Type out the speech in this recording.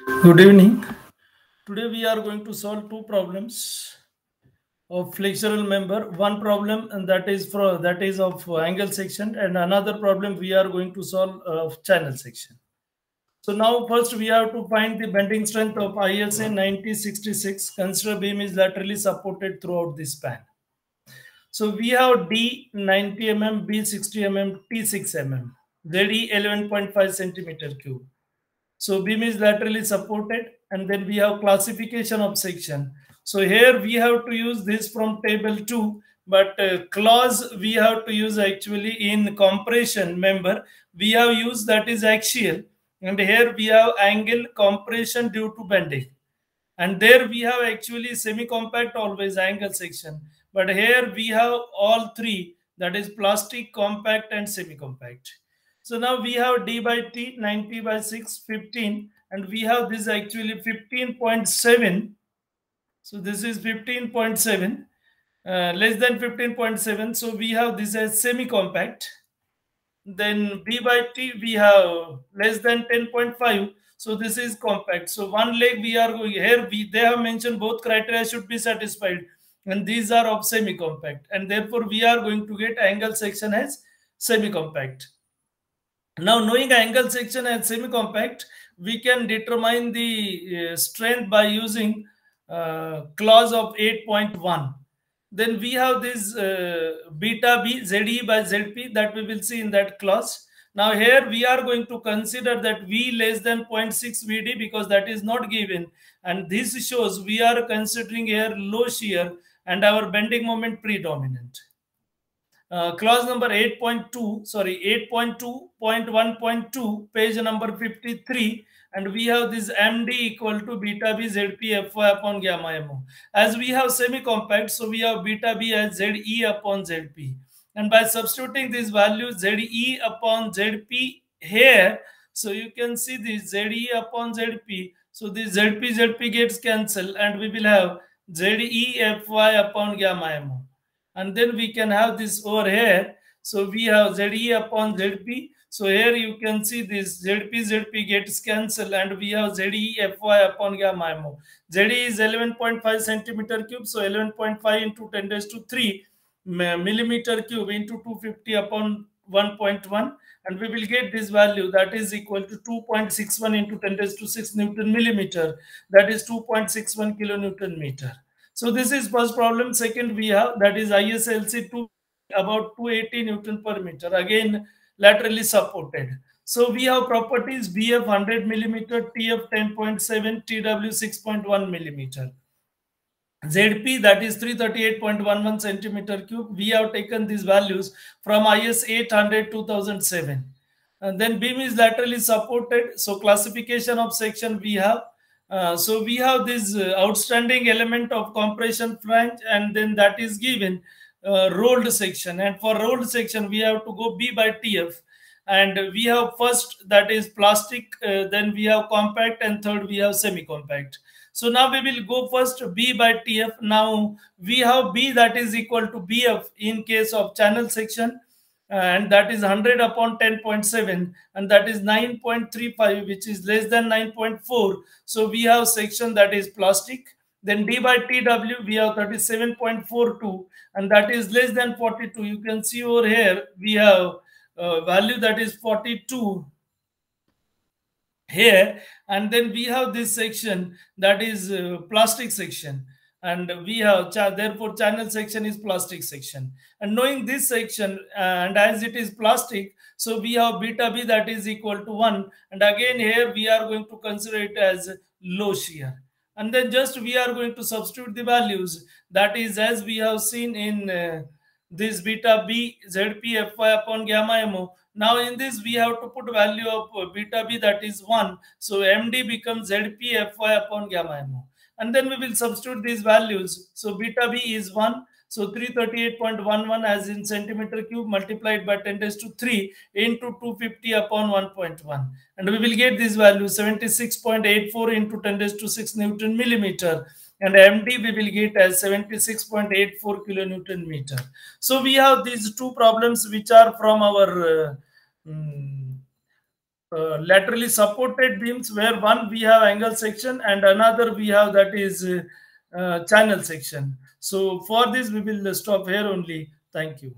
Good evening. Today we are going to solve two problems of flexural member. One problem and that is of angle section, and another problem we are going to solve of channel section. So now first we have to find the bending strength of ISA 9066. Consider beam is laterally supported throughout the span. So we have D 90 mm, B 60 mm, T 6 mm, ZE 11.5 centimeter cube. So beam is laterally supported, and then we have classification of section. So here we have to use this from table 2, but clause we have to use actually in compression member. We have used that is axial, and here we have angle compression due to bending. And there we have actually semi-compact always angle section. But here we have all three, that is plastic, compact and semi-compact. So now we have D by T 90 by 6, 15, and we have this actually 15.7. So this is 15.7, less than 15.7. So we have this as semi-compact. Then B by T we have less than 10.5. So this is compact. So one leg we are going here. They have mentioned both criteria should be satisfied, and these are of semi-compact, and therefore we are going to get angle section as semi-compact. Now, knowing angle section as semi-compact, we can determine the strength by using clause of 8.1. Then we have this beta B ZE by ZP that we will see in that clause. Now here we are going to consider that V less than 0.6 VD because that is not given, and this shows we are considering here low shear and our bending moment predominant. Clause number 8.2, sorry, 8.2.1.2, page number 53, and we have this MD equal to beta B ZP Fy upon gamma MO. As we have semi-compact, so we have beta B as ZE upon ZP. And by substituting these values ZE upon ZP here, so you can see this ZE upon ZP. So this ZP gets cancelled, and we will have ZE Fy upon gamma MO. And then we can have this over here. So we have ZE upon ZP. So here you can see this ZP gets cancelled, and we have ZE Fy upon gamma MO. ZE is 11.5 centimeter cube. So 11.5 into 10 raised to 3 millimeter cube into 250 upon 1.1, and we will get this value that is equal to 2.61 into 10 raised to 6 Newton millimeter. That is 2.61 kilonewton meter. So this is first problem. Second we have that is ISLC 2 about 280 Newton per meter. Again laterally supported. So we have properties BF 100 millimeter, TF 10.7, TW 6.1 millimeter. ZP that is 338.11 centimeter cube. We have taken these values from IS 800 2007. And then beam is laterally supported. So classification of section we have. So we have this outstanding element of compression flange, and then that is given rolled section. And for rolled section, we have to go B by TF. And we have first that is plastic, then we have compact, and third we have semi-compact. So now we will go first B by TF. Now we have B that is equal to BF in case of channel section, and that is 100 upon 10.7, and that is 9.35, which is less than 9.4. So we have section that is plastic. Then D by TW we have 37.42, and that is less than 42. You can see over here we have value that is 42 here, and then we have this section that is plastic section, and we have therefore channel section is plastic section. And knowing this section, and as it is plastic, so we have beta B that is equal to 1, and again here we are going to consider it as low shear. And then just we are going to substitute the values, that is as we have seen in this beta B ZP Fy upon gamma MO. Now in this we have to put value of beta B that is 1. So MD becomes ZP Fy upon gamma MO. And then we will substitute these values. So beta B is 1. So 338.11 as in centimeter cube multiplied by 10 raised to 3 into 250 upon 1.1. And we will get this value 76.84 into 10 raised to 6 Newton millimeter. And MD we will get as 76.84 kilonewton meter. So we have these two problems which are from our laterally supported beams, where one we have angle section and another we have that is channel section. So for this we will stop here only. Thank you.